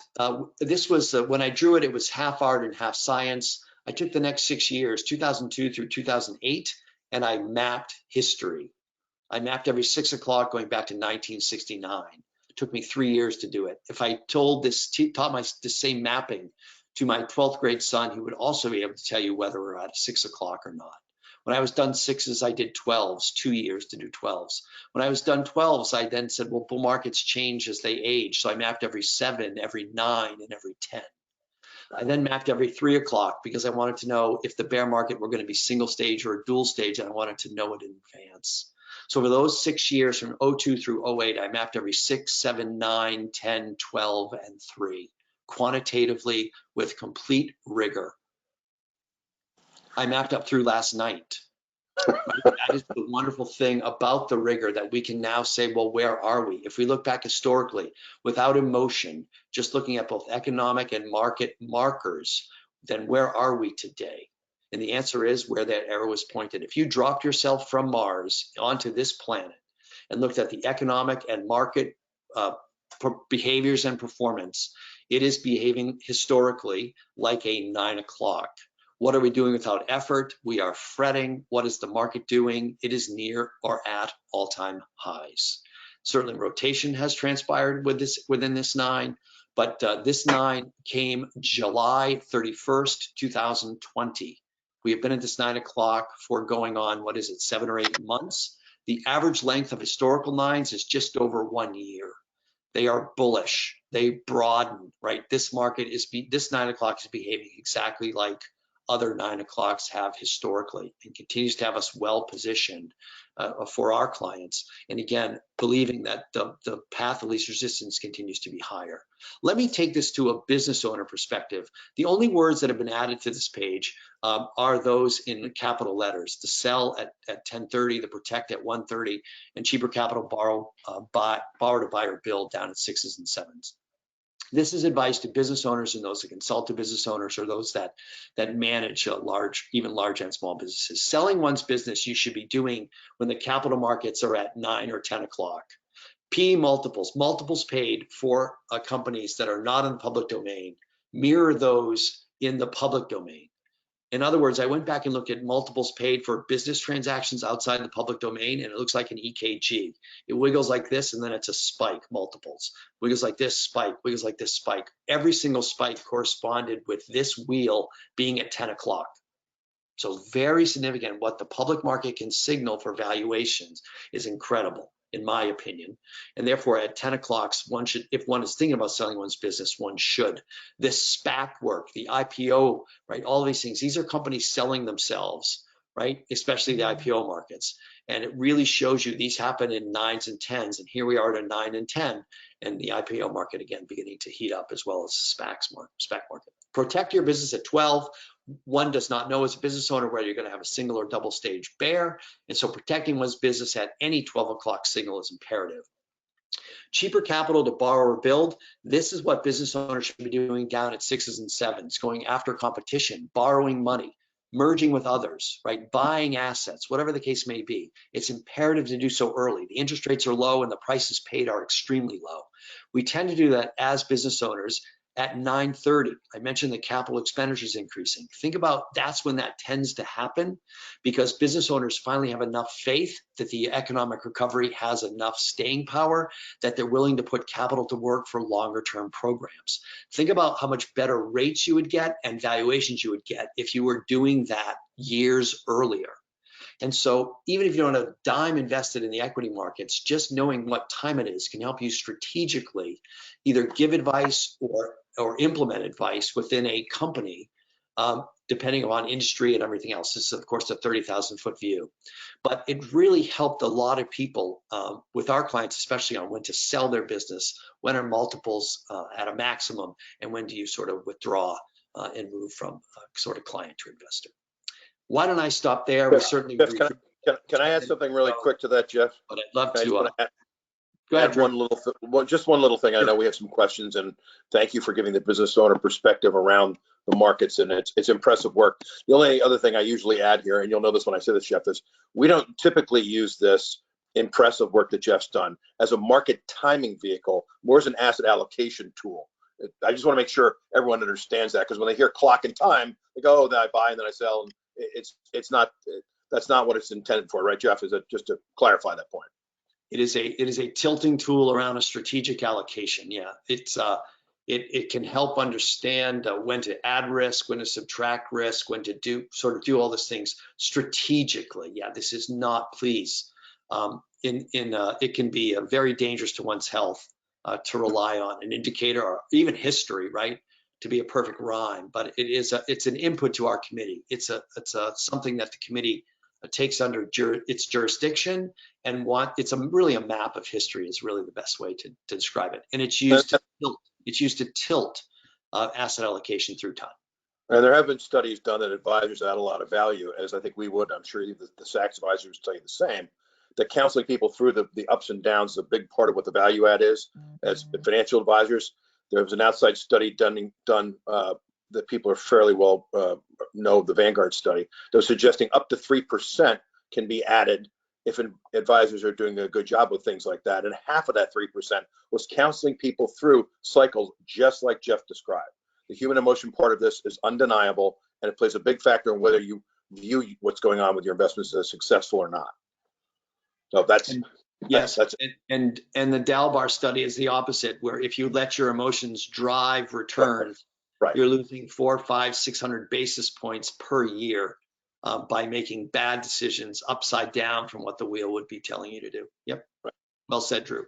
this was, when I drew it, it was half art and half science. I took the next 6 years, 2002 through 2008, and I mapped history. I mapped every 6 o'clock going back to 1969. It took me 3 years to do it. If I taught the same mapping to my 12th grade son, he would also be able to tell you whether we're at 6 o'clock or not. When I was done 6s, I did 12s, 2 years to do 12s. When I was done 12s, I then said, well, bull markets change as they age. So I mapped every 7, every 9, and every 10. I then mapped every 3 o'clock because I wanted to know if the bear market were going to be single stage or a dual stage, and I wanted to know it in advance. So over those 6 years from 02 through 08, I mapped every 6, 7, 9, 10, 12, and 3 quantitatively with complete rigor. I mapped up through last night. That is the wonderful thing about the rigor, that we can now say, well, where are we? If we look back historically, without emotion, just looking at both economic and market markers, then where are we today? And the answer is where that arrow is pointed. If you dropped yourself from Mars onto this planet and looked at the economic and market behaviors and performance, it is behaving historically like a 9 o'clock. What are we doing without effort? We are fretting. What is the market doing? It is near or at all-time highs. Certainly rotation has transpired within this 9, but this 9 came July 31st, 2020. We have been at this 9 o'clock for going on, 7 or 8 months. The average length of historical 9s is just over 1 year. They are bullish. They broaden, right? This 9 o'clock is behaving exactly like other 9 o'clocks have historically, and continues to have us well positioned for our clients. And again, believing that the path of least resistance continues to be higher. Let me take this to a business owner perspective. The only words that have been added to this page are those in capital letters: the sell at 10:30, the protect at 1:30, and cheaper capital borrow to buy or build down at 6s and 7s. This is advice to business owners and those that consult to business owners, or those that manage even large and small businesses. Selling one's business you should be doing when the capital markets are at 9 or 10 o'clock. P multiples paid for companies that are not in the public domain, mirror those in the public domain. In other words, I went back and looked at multiples paid for business transactions outside the public domain, and it looks like an EKG. It wiggles like this, and then it's a spike, multiples. Wiggles like this, spike, wiggles like this, spike. Every single spike corresponded with this wheel being at 10 o'clock. So very significant. What the public market can signal for valuations is incredible, in my opinion. And therefore at 10 o'clocks, if one is thinking about selling one's business, one should. This SPAC work, the IPO, right? All of these things, these are companies selling themselves, right? Especially the IPO markets. And it really shows you these happen in 9s and 10s. And here we are at a 9 and 10, and the IPO market again beginning to heat up, as well as SPAC market. Protect your business at 12. One does not know as a business owner whether you're going to have a single or double stage bear. And so protecting one's business at any 12 o'clock signal is imperative. Cheaper capital to borrow or build. This is what business owners should be doing down at 6s and 7s, going after competition, borrowing money, merging with others, right? Buying assets, whatever the case may be. It's imperative to do so early. The interest rates are low and the prices paid are extremely low. We tend to do that as business owners at 9:30. I mentioned the capital expenditures increasing. Think about that's when that tends to happen, because business owners finally have enough faith that the economic recovery has enough staying power that they're willing to put capital to work for longer term programs. Think about how much better rates you would get and valuations you would get if you were doing that years earlier. And so even if you don't have a dime invested in the equity markets, just knowing what time it is can help you strategically either give advice or implement advice within a company, depending on industry and everything else. This is, of course, a 30,000-foot view. But it really helped a lot of people with our clients, especially on when to sell their business, when are multiples at a maximum, and when do you sort of withdraw and move from sort of client to investor. Why don't I stop there?
Jeff, can I add something really quick to that, Jeff?
But I'd love to.
Go ahead, just one little thing. I know we have some questions, and thank you for giving the business owner perspective around the markets, and it's impressive work. The only other thing I usually add here, and you'll know this when I say this, Jeff, is we don't typically use this impressive work that Jeff's done as a market timing vehicle, more as an asset allocation tool. I just want to make sure everyone understands that, because when they hear clock and time, they go, oh, then I buy and then I sell, and it's not, that's not what it's intended for, right, Jeff? Is it just to clarify that point?
It is a tilting tool around a strategic allocation. Yeah, it can help understand when to add risk, when to subtract risk, when to do all these things strategically. Yeah, this is not, please. It can be very dangerous to one's health to rely on an indicator or even history, right, to be a perfect rhyme, but it's an input to our committee. It's something that the committee takes under its jurisdiction, and really a map of history is really the best way to describe it. And it's used to tilt asset allocation through time.
And there have been studies done that advisors add a lot of value, as I think we would. I'm sure the Sachs advisors would tell you the same. That counseling people through the ups and downs is a big part of what the value add is. As financial advisors, there was an outside study done that people are fairly well know, the Vanguard study, that was suggesting up to 3% can be added if advisors are doing a good job with things like that. And half of that 3% was counseling people through cycles just like Jeff described. The human emotion part of this is undeniable, and it plays a big factor in whether you view what's going on with your investments as successful or not. So that's
and the Dalbar study is the opposite, where if you let your emotions drive returns, you're losing 400, 500, 600 basis points per year by making bad decisions upside down from what the wheel would be telling you to do. Yep. Right. Well said, Drew.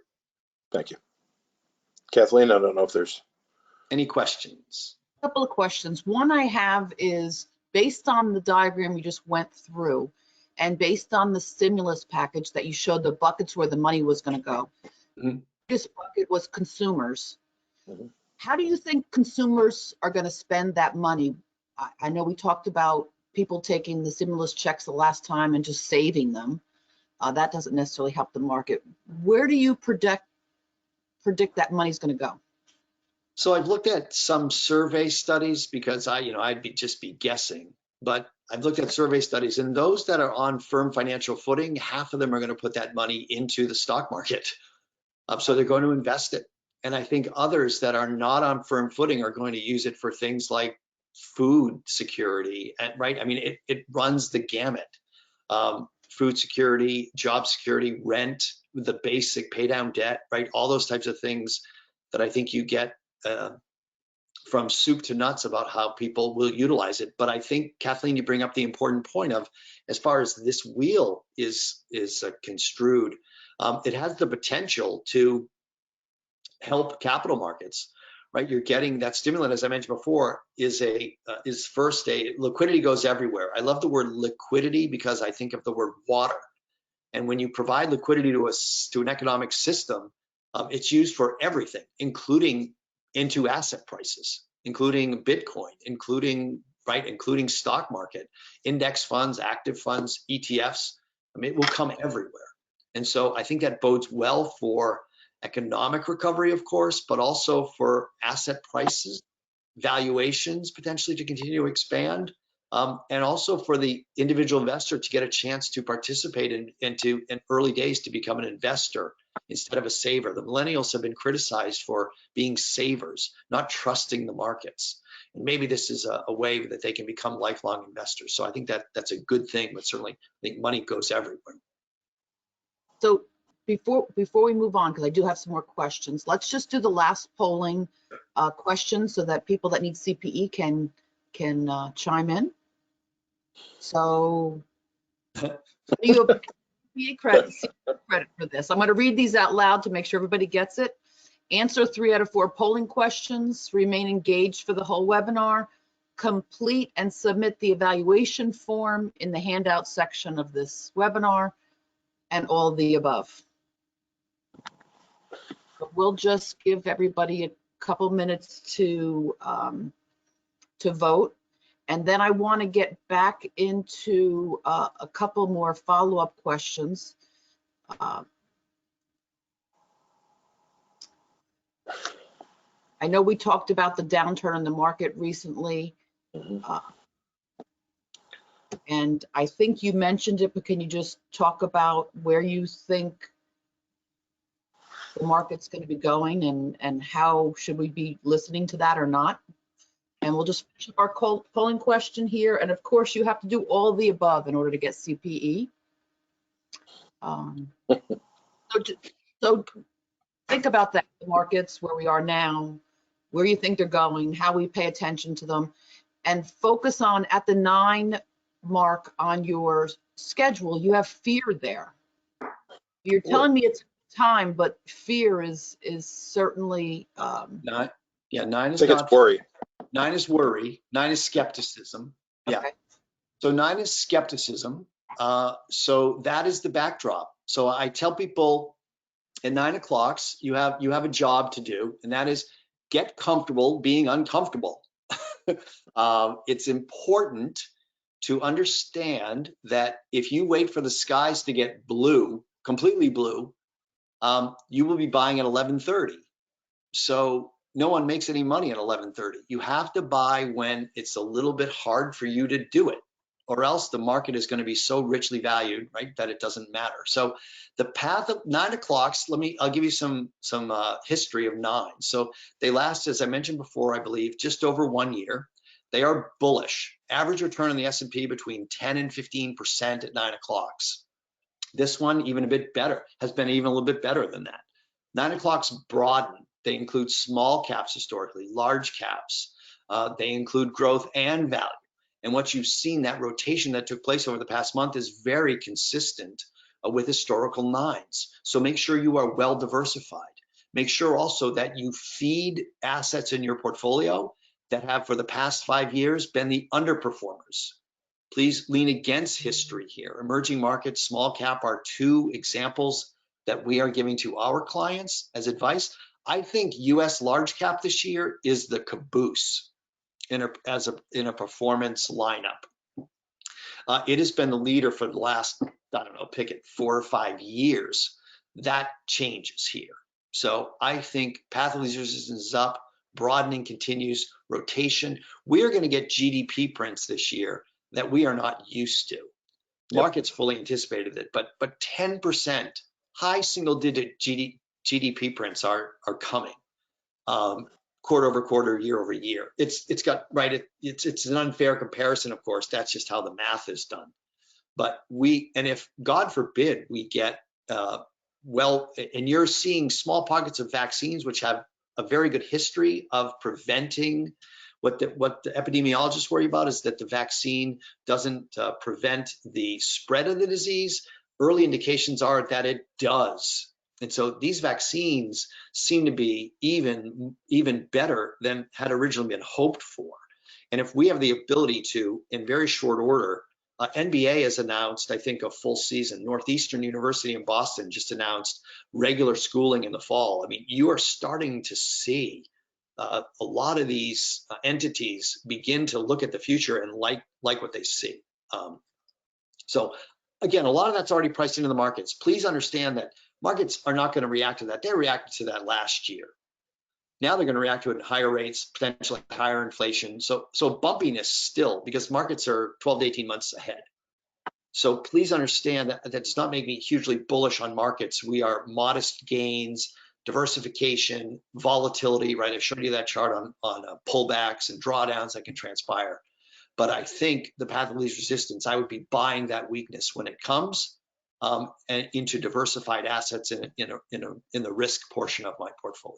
Thank you. Kathleen, I don't know if there's
any questions.
A couple of questions. One I have is based on the diagram you just went through, and based on the stimulus package that you showed the buckets where the money was going to go. This bucket was consumers. How do you think consumers are going to spend that money? I know we talked about people taking the stimulus checks the last time and just saving them. That doesn't necessarily help the market. Where do you predict that money's going to go?
So I've looked at some survey studies because I'd just be guessing, but I've looked at survey studies, and those that are on firm financial footing, half of them are going to put that money into the stock market. So they're going to invest it. And I think others that are not on firm footing are going to use it for things like food security, right? I mean, it runs the gamut. Food security, job security, rent, the basic pay down debt, right? All those types of things that I think you get from soup to nuts about how people will utilize it. But I think, Kathleen, you bring up the important point of, as far as this wheel is construed, it has the potential to help capital markets, right? You're getting that stimulant, as I mentioned before, is first liquidity goes everywhere. I love the word liquidity because I think of the word water. And when you provide liquidity to an economic system, it's used for everything, including into asset prices, including Bitcoin, including stock market, index funds, active funds, ETFs. I mean, it will come everywhere. And so I think that bodes well for economic recovery, of course, but also for asset prices, valuations potentially to continue to expand, and also for the individual investor to get a chance to participate in early days to become an investor instead of a saver. The millennials have been criticized for being savers, not trusting the markets. And maybe this is a way that they can become lifelong investors. So I think that's a good thing, but certainly I think money goes everywhere.
So before we move on, because I do have some more questions, let's just do the last polling question so that people that need CPE can chime in. So you have CPE credit for this. I'm going to read these out loud to make sure everybody gets it. Answer 3 out of 4 polling questions, remain engaged for the whole webinar, complete and submit the evaluation form in the handout section of this webinar, and all the above. But we'll just give everybody a couple minutes to vote. And then I want to get back into a couple more follow-up questions. I know we talked about the downturn in the market recently. And I think you mentioned it, but can you just talk about where you think the market's going to be going and how should we be listening to that or not? And we'll just finish up our polling question here. And of course, you have to do all the above in order to get CPE. So think about that, the markets, where we are now, where you think they're going, how we pay attention to them, and focus on at the 9 mark on your schedule, you have fear there. You're telling me it's time, but fear is certainly
9 is
I think
not
it's worry.
9 is worry. 9 is skepticism. Yeah.
Okay.
So 9 is skepticism. So that is the backdrop. So I tell people at 9 o'clock, you have a job to do, and that is get comfortable being uncomfortable. It's important to understand that if you wait for the skies to get blue, completely blue, you will be buying at 11:30. So no one makes any money at 11:30. You have to buy when it's a little bit hard for you to do it, or else the market is going to be so richly valued, right, that it doesn't matter. So the path of 9 o'clocks, I'll give you some history of 9. So they last, as I mentioned before, I believe, just over 1 year. They are bullish. Average return on the S&P between 10 and 15% at 9 o'clocks. This one even a bit better, has been even a little bit better than that. 9 o'clocks broaden. They include small caps historically, large caps. They include growth and value. And what you've seen, that rotation that took place over the past month, is very consistent with historical 9s. So make sure you are well diversified. Make sure also that you feed assets in your portfolio that have for the past 5 years been the underperformers. Please lean against history here. Emerging markets, small cap are 2 examples that we are giving to our clients as advice. I think US large cap this year is the caboose in a performance lineup. It has been the leader for the last, I don't know, pick it, 4 or 5 years. That changes here. So I think path of least resistance is up, broadening continues, rotation. We are going to get GDP prints this year that we are not used to. Markets fully anticipated it, but 10%, high single-digit GDP prints are coming, quarter over quarter, year over year. It's got right. It's an unfair comparison, of course. That's just how the math is done. But and if God forbid we get and you're seeing small pockets of vaccines which have a very good history of preventing. What the epidemiologists worry about is that the vaccine doesn't prevent the spread of the disease. Early indications are that it does. And so these vaccines seem to be even better than had originally been hoped for. And if we have the ability to, in very short order, NBA has announced, I think, a full season. Northeastern University in Boston just announced regular schooling in the fall. I mean, you are starting to see a lot of these entities begin to look at the future and like what they see. So again, a lot of that's already priced into the markets. Please understand that markets are not going to react to that. They reacted to that last year. Now they're going to react to it at higher rates, potentially higher inflation. So bumpiness still, because markets are 12 to 18 months ahead. So please understand that does not make me hugely bullish on markets. We are modest gains, diversification, volatility, right? I showed you that chart on pullbacks and drawdowns that can transpire. But I think the path of least resistance, I would be buying that weakness when it comes and into diversified assets in the risk portion of my portfolio.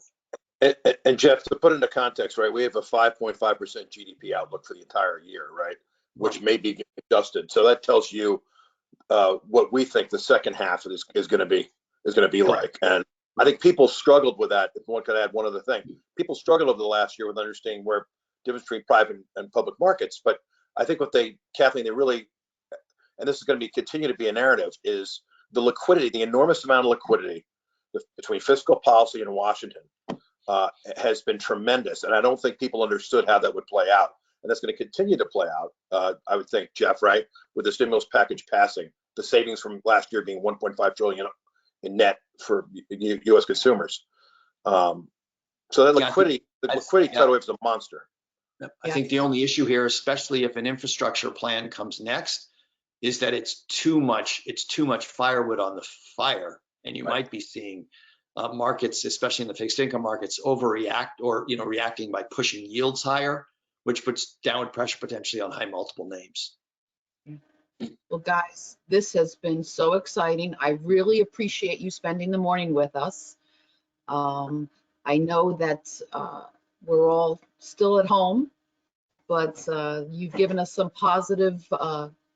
And Jeff, to put into context, right, we have a 5.5% GDP outlook for the entire year, right, which may be adjusted. So that tells you what we think the second half is going to be like. And I think people struggled with that. If one could add one other thing, people struggled over the last year with understanding where difference between private and public markets. But I think Kathleen, they really, and this is going to continue to be a narrative, is the liquidity, the enormous amount of liquidity between fiscal policy and Washington has been tremendous. And I don't think people understood how that would play out. And that's going to continue to play out, I would think, Jeff, right, with the stimulus package passing, the savings from last year being 1.5 trillion in net for U.S. consumers. So that liquidity tidal wave is a monster.
I think the only issue here, especially if an infrastructure plan comes next, is that it's too much firewood on the fire, and you might be seeing markets, especially in the fixed income markets, overreact or reacting by pushing yields higher, which puts downward pressure potentially on high multiple names.
Well, guys, this has been so exciting. I really appreciate you spending the morning with us. I know that we're all still at home, but you've given us some positive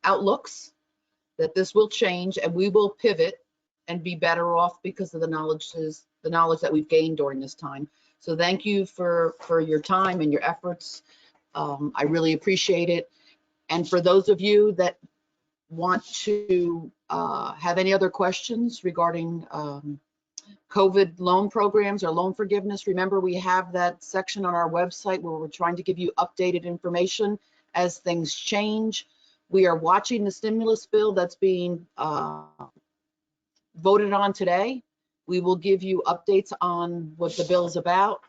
outlooks that this will change and we will pivot and be better off because of the knowledge that we've gained during this time. So thank you for your time and your efforts. I really appreciate it. And for those of you that want to have any other questions regarding COVID loan programs or loan forgiveness, remember we have that section on our website where we're trying to give you updated information as things change. We are watching the stimulus bill that's being voted on today. We will give you updates on what the bill is about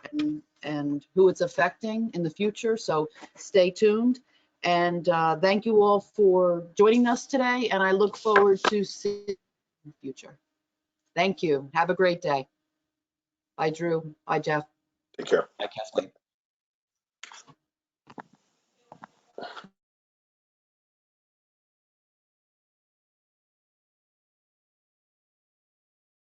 and who it's affecting in the future, so stay tuned. And thank you all for joining us today, and I look forward to seeing you in the future. Thank you. Have a great day. Bye, Drew. Bye, Jeff.
Take care.
Bye, Kathleen.